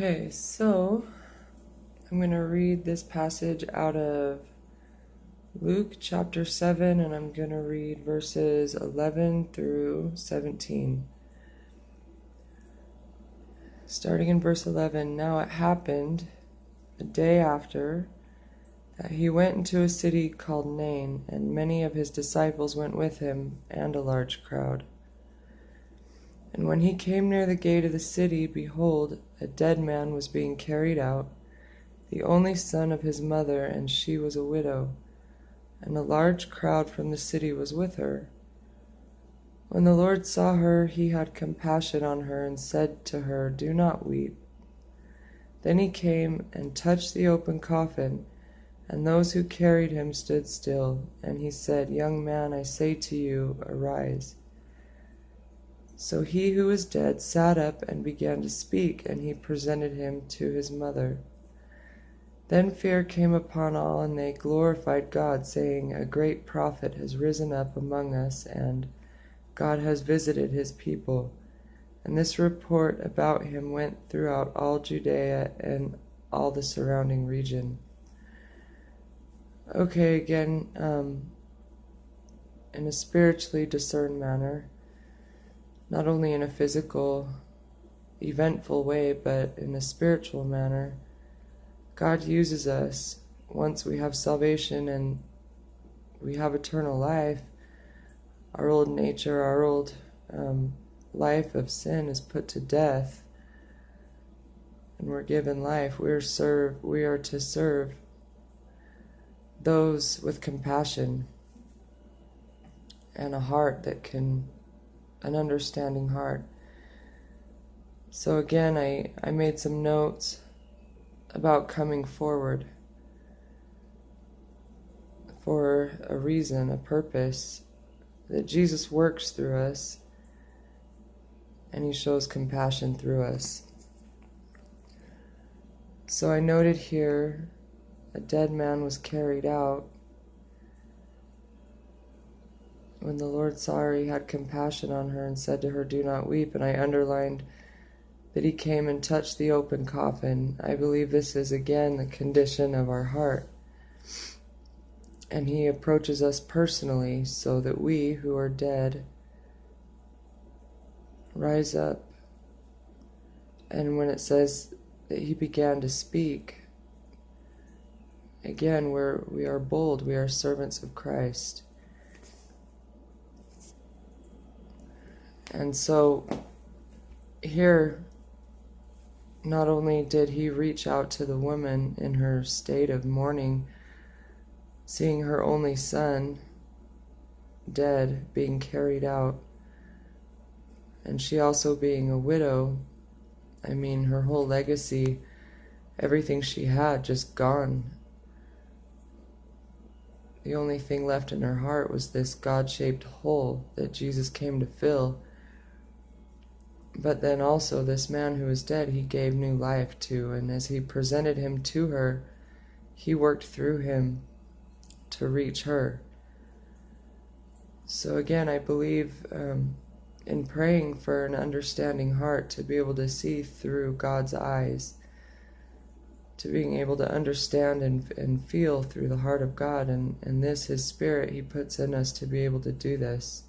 Okay, so I'm going to read this passage out of Luke chapter 7, and I'm going to read verses 11 through 17. Starting in verse 11, now it happened the day after that he went into a city called Nain, and many of his disciples went with him, and a large crowd. And when he came near the gate of the city, behold, a dead man was being carried out, the only son of his mother, and she was a widow, and a large crowd from the city was with her. When the Lord saw her, he had compassion on her, and said to her, do not weep. Then he came and touched the open coffin, and those who carried him stood still, and he said, young man, I say to you, arise. So he who was dead sat up and began to speak, and he presented him to his mother. Then fear came upon all, and they glorified God, saying, a great prophet has risen up among us, and God has visited his people. And this report about him went throughout all Judea and all the surrounding region. Okay, again, in a spiritually discerned manner, not only in a physical, eventful way, but in a spiritual manner, God uses us once we have salvation and we have eternal life. Our old nature, our old life of sin is put to death, and we're given life. We are to serve those with compassion and a heart that can, an understanding heart. So again, I made some notes about coming forward for a reason, a purpose, that Jesus works through us and he shows compassion through us. So I noted here, a dead man was carried out. When the Lord saw her, he had compassion on her and said to her, do not weep. And I underlined that he came and touched the open coffin. I believe this is again the condition of our heart. And he approaches us personally so that we who are dead rise up. And when it says that he began to speak, again, we are bold, we are servants of Christ. And so here, not only did he reach out to the woman in her state of mourning, seeing her only son dead, being carried out, and she also being a widow, I mean, her whole legacy, everything she had, just gone. The only thing left in her heart was this God-shaped hole that Jesus came to fill. But then also this man who was dead, he gave new life to, and as he presented him to her, he worked through him to reach her. So again, I believe in praying for an understanding heart, to be able to see through God's eyes, to being able to understand and feel through the heart of God, and this, his Spirit, he puts in us to be able to do this.